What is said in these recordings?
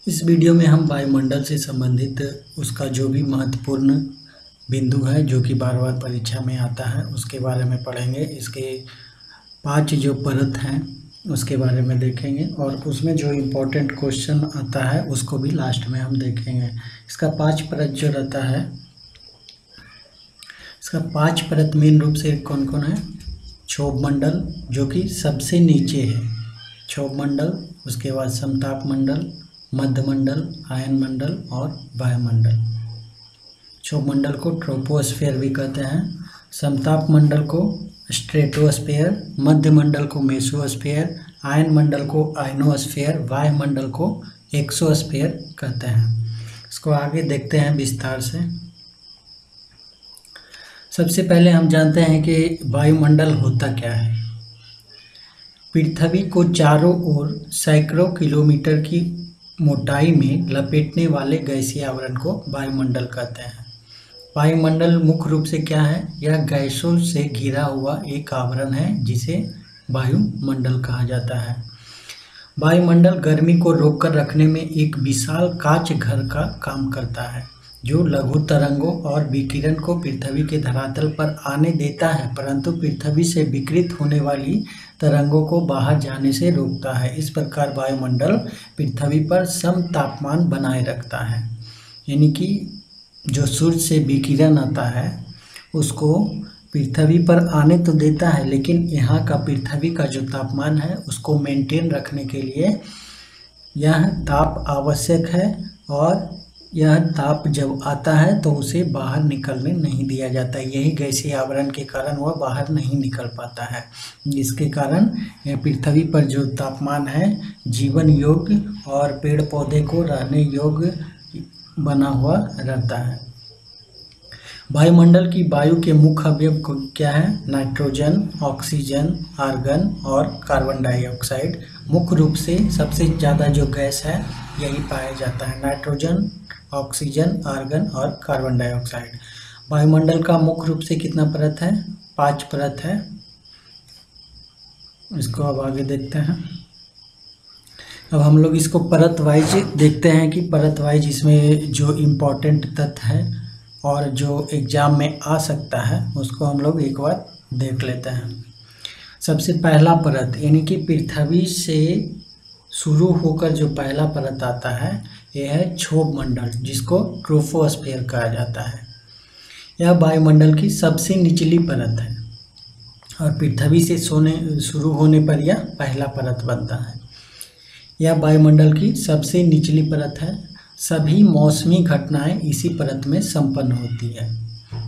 इस वीडियो में हम वायुमंडल से संबंधित उसका जो भी महत्वपूर्ण बिंदु है जो कि बार बार परीक्षा में आता है उसके बारे में पढ़ेंगे। इसके 5 जो परत हैं उसके बारे में देखेंगे और उसमें जो इम्पोर्टेंट क्वेश्चन आता है उसको भी लास्ट में हम देखेंगे। इसका 5 परत जो रहता है, इसका 5 परत मेन रूप से कौन कौन है? क्षोभ मंडल जो कि सबसे नीचे है, क्षोभ मंडल, उसके बाद समताप मंडल, मध्य मंडल, आयन मंडल और वायुमंडल। क्षोभ मंडल को ट्रोपोस्फेयर भी कहते हैं, समताप मंडल को स्ट्रेटोस्फेयर, मध्य मंडल को मेसोस्फेयर, आयन मंडल को आयनोस्फेयर, वायुमंडल को एक्सोस्फेयर कहते हैं। इसको आगे देखते हैं विस्तार से। सबसे पहले हम जानते हैं कि वायुमंडल होता क्या है। पृथ्वी को चारों ओर सैकड़ों किलोमीटर की मोटाई में लपेटने वाले गैसीय आवरण को वायुमंडल कहते हैं। वायुमंडल मुख्य रूप से क्या है? यह गैसों से घिरा हुआ एक आवरण है जिसे वायुमंडल कहा जाता है। वायुमंडल गर्मी को रोक कर रखने में एक विशाल कांच घर का काम करता है जो लघु तरंगों और विकिरण को पृथ्वी के धरातल पर आने देता है, परंतु पृथ्वी से विकिरित होने वाली तरंगों को बाहर जाने से रोकता है। इस प्रकार वायुमंडल पृथ्वी पर सम तापमान बनाए रखता है, यानी कि जो सूर्य से विकिरण आता है उसको पृथ्वी पर आने तो देता है, लेकिन यहाँ का पृथ्वी का जो तापमान है उसको मेंटेन रखने के लिए यह ताप आवश्यक है और यह ताप जब आता है तो उसे बाहर निकलने नहीं दिया जाता। यही गैसीय आवरण के कारण वह बाहर नहीं निकल पाता है, जिसके कारण पृथ्वी पर जो तापमान है जीवन योग्य और पेड़ पौधे को रहने योग्य बना हुआ रहता है। वायुमंडल की वायु के मुख्य अवयव क्या है? नाइट्रोजन, ऑक्सीजन, आर्गन और कार्बन डाइऑक्साइड। मुख्य रूप से सबसे ज़्यादा जो गैस है यही पाया जाता है, नाइट्रोजन, ऑक्सीजन, आर्गन और कार्बन डाइऑक्साइड। वायुमंडल का मुख्य रूप से कितना परत है? 5 परत है। इसको अब आगे देखते हैं। अब हम लोग इसको परत वाइज देखते हैं कि परत वाइज इसमें जो इम्पोर्टेंट तथ्य है और जो एग्जाम में आ सकता है उसको हम लोग एक बार देख लेते हैं। सबसे पहला परत यानी कि पृथ्वी से शुरू होकर जो पहला परत आता है यह है क्षोभ मंडल, जिसको ट्रोपोस्फेयर कहा जाता है। यह वायुमंडल की सबसे निचली परत है और पृथ्वी से शुरू होने पर यह पहला परत बनता है। यह वायुमंडल की सबसे निचली परत है। सभी मौसमी घटनाएं इसी परत में संपन्न होती है,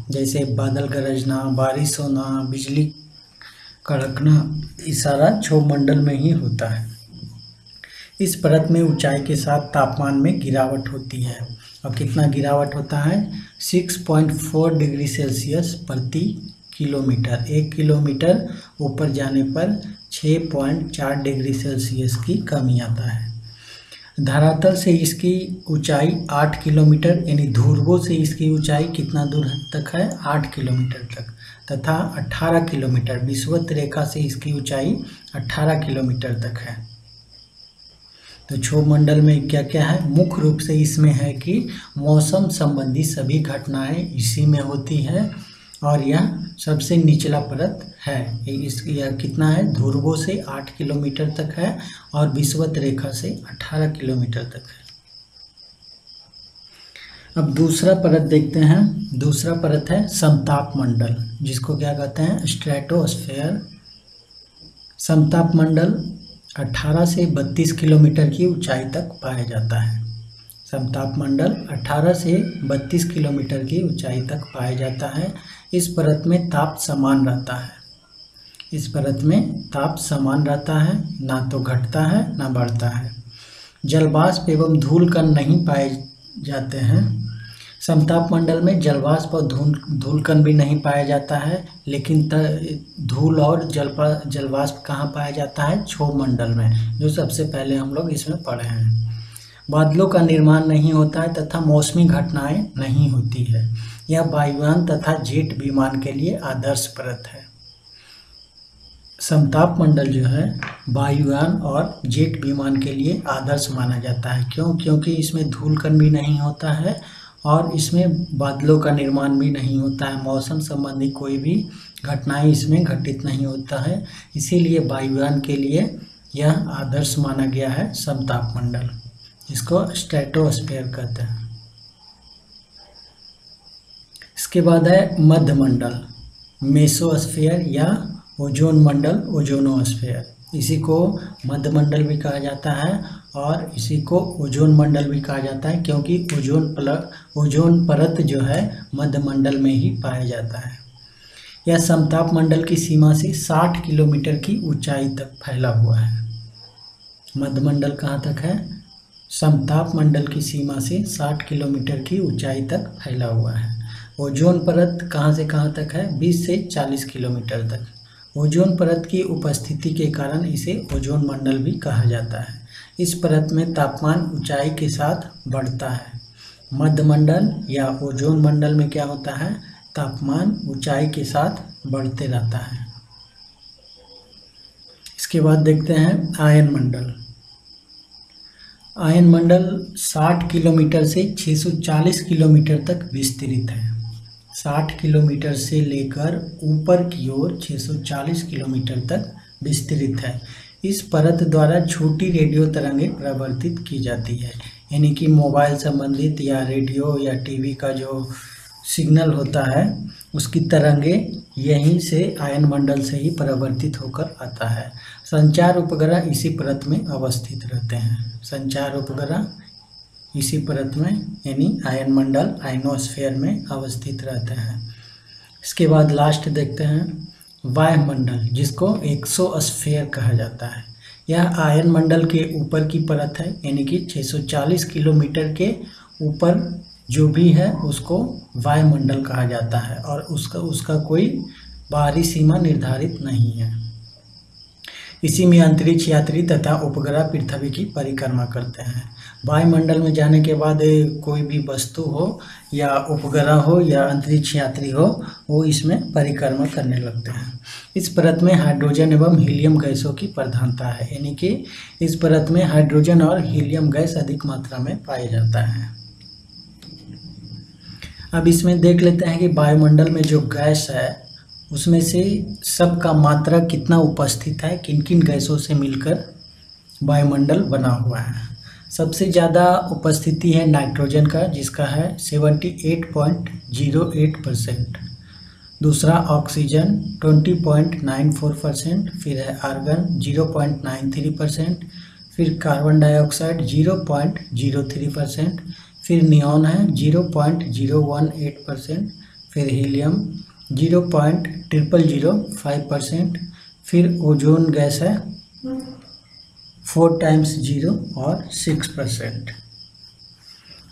जैसे बादल गरजना, बारिश होना, बिजली कड़कना, ये सारा क्षोभ मंडल में ही होता है। इस परत में ऊंचाई के साथ तापमान में गिरावट होती है और कितना गिरावट होता है? 6.4 डिग्री सेल्सियस प्रति किलोमीटर। 1 किलोमीटर ऊपर जाने पर 6.4 डिग्री सेल्सियस की कमी आता है। धरातल से इसकी ऊंचाई 8 किलोमीटर यानी ध्रुवों से इसकी ऊंचाई कितना दूर तक है? 8 किलोमीटर तक, तथा 18 किलोमीटर विषुवत रेखा से इसकी ऊंचाई 18 किलोमीटर तक है। तो क्षोभ मंडल में क्या क्या है? मुख्य रूप से इसमें है कि मौसम संबंधी सभी घटनाएं इसी में होती है और यह सबसे निचला परत है। यह कितना है? ध्रुवों से 8 किलोमीटर तक है और विषुवत रेखा से 18 किलोमीटर तक है। अब दूसरा परत देखते हैं। दूसरा परत है समताप मंडल, जिसको क्या कहते हैं? स्ट्रेटोस्फेयर। समताप मंडल 18 से 32 किलोमीटर की ऊंचाई तक पाया जाता है। समताप मंडल 18 से 32 किलोमीटर की ऊंचाई तक पाया जाता है। इस परत में ताप समान रहता है। इस परत में ताप समान रहता है, ना तो घटता है ना बढ़ता है। जलवाष्प एवं धूल कण नहीं पाए जाते हैं। समताप मंडल में जलवाष्प और धूल कण भी नहीं पाया जाता है, लेकिन धूल और जलवाष्प कहाँ पाया जाता है? क्षोभ मंडल में, जो सबसे पहले हम लोग इसमें पढ़े हैं। बादलों का निर्माण नहीं होता है तथा मौसमी घटनाएं नहीं होती है। यह वायुयान तथा जेट विमान के लिए आदर्श परत है। समताप मंडल जो है वायुयान और जेट विमान के लिए आदर्श माना जाता है। क्यों? क्योंकि इसमें धूलकण भी नहीं होता है और इसमें बादलों का निर्माण भी नहीं होता है। मौसम संबंधी कोई भी घटनाएं इसमें घटित नहीं होता है, इसीलिए वायुयान के लिए यह आदर्श माना गया है समताप मंडल, जिसको स्ट्रेटोस्फीयर कहते हैं। इसके बाद है मध्य मंडल, मेसोस्फीयर या ओजोन मंडल, ओजोनोस्फीयर। इसी को मध्य मंडल भी कहा जाता है और इसी को ओजोन मंडल भी कहा जाता है, क्योंकि ओजोन परत जो है मध्य मंडल में ही पाया जाता है। यह समताप मंडल की सीमा से 60 किलोमीटर की ऊंचाई तक फैला हुआ है। मध्य मंडल कहाँ तक है? समताप मंडल की सीमा से 60 किलोमीटर की ऊंचाई तक फैला हुआ है। ओजोन परत कहाँ से कहाँ तक है? 20 से 40 किलोमीटर तक। ओजोन परत की उपस्थिति के कारण इसे ओजोन मंडल भी कहा जाता है। इस परत में तापमान ऊंचाई के साथ बढ़ता है। मध्य मंडल या ओजोन मंडल में क्या होता है? तापमान ऊंचाई के साथ बढ़ते रहता है। इसके बाद देखते हैं आयन मंडल। आयन मंडल 60 किलोमीटर से 640 किलोमीटर तक विस्तृत है। 60 किलोमीटर से लेकर ऊपर की ओर 640 किलोमीटर तक विस्तृत है। इस परत द्वारा छोटी रेडियो तरंगें प्रवर्तित की जाती है, यानी कि मोबाइल संबंधित या रेडियो या टीवी का जो सिग्नल होता है उसकी तरंगें यहीं से आयन मंडल से ही परावर्तित होकर आता है। संचार उपग्रह इसी परत में अवस्थित रहते हैं। संचार उपग्रह इसी परत में यानी आयन मंडल, आयनोस्फीयर में अवस्थित रहते हैं। इसके बाद लास्ट देखते हैं वायुमंडल, जिसको एक्सोस्फीयर कहा जाता है। यह आयन मंडल के ऊपर की परत है, यानी कि 640 किलोमीटर के ऊपर जो भी है उसको वायुमंडल कहा जाता है और उसका कोई बाहरी सीमा निर्धारित नहीं है। इसी में अंतरिक्ष यात्री तथा उपग्रह पृथ्वी की परिक्रमा करते हैं। वायुमंडल में जाने के बाद कोई भी वस्तु हो या उपग्रह हो या अंतरिक्ष यात्री हो, वो इसमें परिक्रमा करने लगते हैं। इस परत में हाइड्रोजन एवं हीलियम गैसों की प्रधानता है, यानी कि इस परत में हाइड्रोजन और हीलियम गैस अधिक मात्रा में पाया जाता है। अब इसमें देख लेते हैं कि वायुमंडल में जो गैस है उसमें से सबका मात्रा कितना उपस्थित है, किन किन गैसों से मिलकर वायुमंडल बना हुआ है। सबसे ज़्यादा उपस्थिति है नाइट्रोजन का, जिसका है 78.08%। दूसरा ऑक्सीजन 20.94%, फिर है आर्गन 0.93%, फिर कार्बन डाइऑक्साइड 0.03%, फिर नियॉन है 0.018%, फिर हीलियम 0.0005%, फिर ओजोन गैस है 4 टाइम्स 0 और 6%।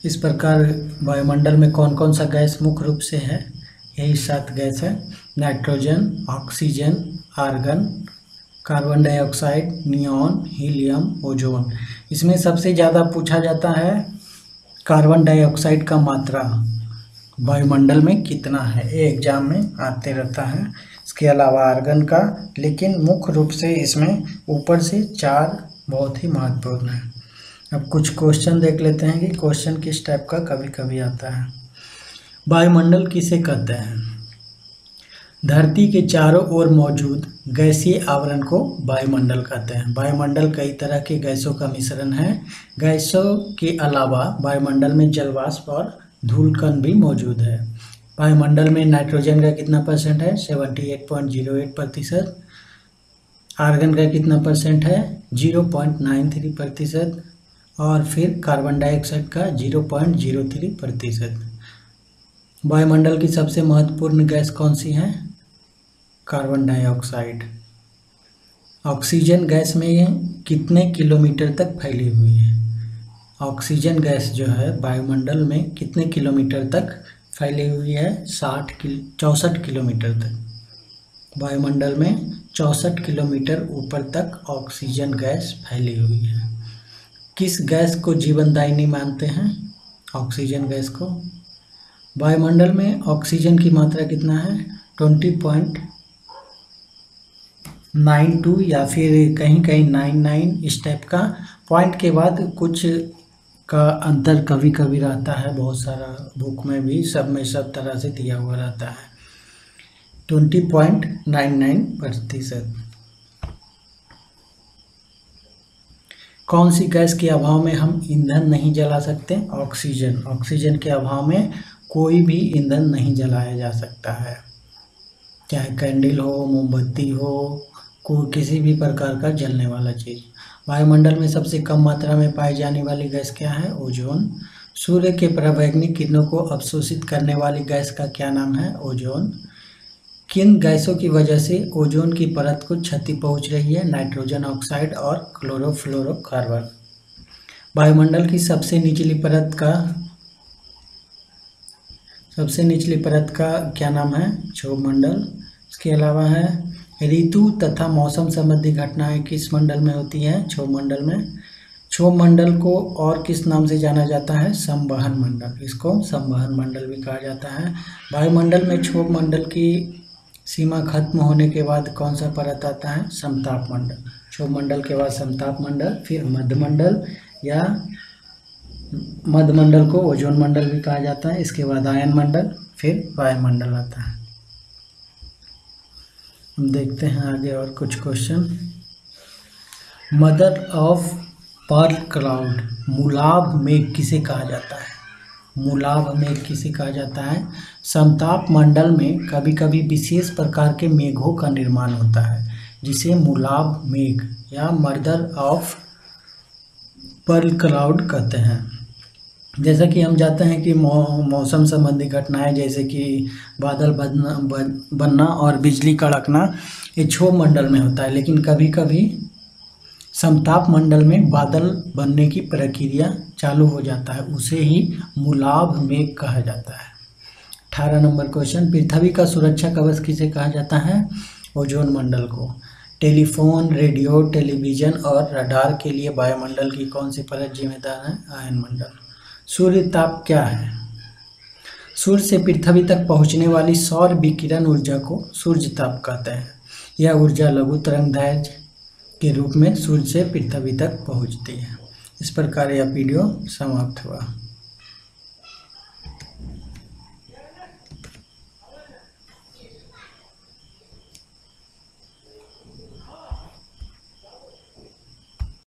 इस प्रकार वायुमंडल में कौन कौन सा गैस मुख्य रूप से है? यही 7 गैस है: nitrogen, oxygen, argon, carbon dioxide, neon, helium, ozone. इसमें सबसे ज़्यादा पूछा जाता है कार्बन डाइऑक्साइड का मात्रा वायुमंडल में कितना है, ये एग्जाम में आते रहता है। इसके अलावा आर्गन का, लेकिन मुख्य रूप से इसमें ऊपर से 4 बहुत ही महत्वपूर्ण है। अब कुछ क्वेश्चन देख लेते हैं कि क्वेश्चन किस टाइप का कभी कभी आता है। वायुमंडल किसे कहते हैं? धरती के चारों ओर मौजूद गैसीय आवरण को वायुमंडल कहते हैं। वायुमंडल कई तरह के गैसों का मिश्रण है। गैसों के अलावा वायुमंडल में जलवाष्प और धूलकण भी मौजूद है। वायुमंडल में नाइट्रोजन का कितना परसेंट है? 78.08%। आर्गन का कितना परसेंट है? 0.93%। और फिर कार्बन डाइऑक्साइड का 0.03%। वायुमंडल की सबसे महत्वपूर्ण गैस कौन सी है? Carbon dioxide. ऑक्सीजन गैस में कितने किलोमीटर तक फैली हुई है? ऑक्सीजन गैस जो है वायुमंडल में कितने किलोमीटर तक फैली हुई है? 64 किलोमीटर तक। वायुमंडल में 64 किलोमीटर ऊपर तक ऑक्सीजन गैस फैली हुई है। किस गैस को जीवनदायिनी मानते हैं? ऑक्सीजन गैस को। वायुमंडल में ऑक्सीजन की मात्रा कितना है? 92 या फिर कहीं कहीं 99 इस टाइप का पॉइंट के बाद कुछ का अंतर कभी कभी रहता है। बहुत सारा बुक में भी सब में सब तरह से दिया हुआ रहता है। 20.99%। कौन सी गैस के अभाव में हम ईंधन नहीं जला सकते? ऑक्सीजन। ऑक्सीजन के अभाव में कोई भी ईंधन नहीं जलाया जा सकता है, चाहे कैंडल हो, मोमबत्ती हो, कोई किसी भी प्रकार का जलने वाला चीज़। वायुमंडल में सबसे कम मात्रा में पाई जाने वाली गैस क्या है? ओजोन। सूर्य के परावैंगनिक किरणों को अवशोषित करने वाली गैस का क्या नाम है? ओजोन। किन गैसों की वजह से ओजोन की परत को क्षति पहुंच रही है? नाइट्रोजन ऑक्साइड और क्लोरोफ्लोरोकार्बन। वायुमंडल की सबसे निचली परत का क्या नाम है? क्षोभ मंडल। इसके अलावा है ऋतु तथा मौसम संबंधी घटनाएं किस मंडल में होती हैं? क्षोभ मंडल में। क्षोभ मंडल को और किस नाम से जाना जाता है? संवहन मंडल। इसको संवहन मंडल भी कहा जाता है। वायुमंडल में क्षोभ मंडल की सीमा खत्म होने के बाद कौन सा परत आता है? समताप मंडल। क्षोभ मंडल के बाद समताप मंडल, फिर मध्यमंडल या मध्यमंडल को ओजोन मंडल भी कहा जाता है। इसके बाद आयन मंडल, फिर वायुमंडल आता है। हम देखते हैं आगे और कुछ question. Mother of pearl cloud, मुलाभ मेघ किसे कहा जाता है? मुलाभ मेघ किसे कहा जाता है? समताप मंडल में कभी कभी विशेष प्रकार के मेघों का निर्माण होता है जिसे मुलाभ मेघ या मदर ऑफ पर्ल क्लाउड कहते हैं। जैसा कि हम जानते हैं कि मौसम संबंधी घटनाएं जैसे कि बादल बनना और बिजली कड़कना ये क्षोभ मंडल में होता है, लेकिन कभी कभी समताप मंडल में बादल बनने की प्रक्रिया चालू हो जाता है, उसे ही मुलाभ मेघ कहा जाता है। 18 नंबर क्वेश्चन। पृथ्वी का सुरक्षा कवच किसे कहा जाता है? ओजोन मंडल को। टेलीफोन, रेडियो, टेलीविज़न और रडार के लिए वायुमंडल की कौन सी परत जिम्मेदार है? आयन मंडल। सूर्य ताप क्या है? सूर्य से पृथ्वी तक पहुंचने वाली सौर विकिरण ऊर्जा को सूर्य ताप कहते हैं। यह ऊर्जा लघु तरंगदैर्घ्य के रूप में सूर्य से पृथ्वी तक पहुंचती है। इस प्रकार यह वीडियो समाप्त हुआ।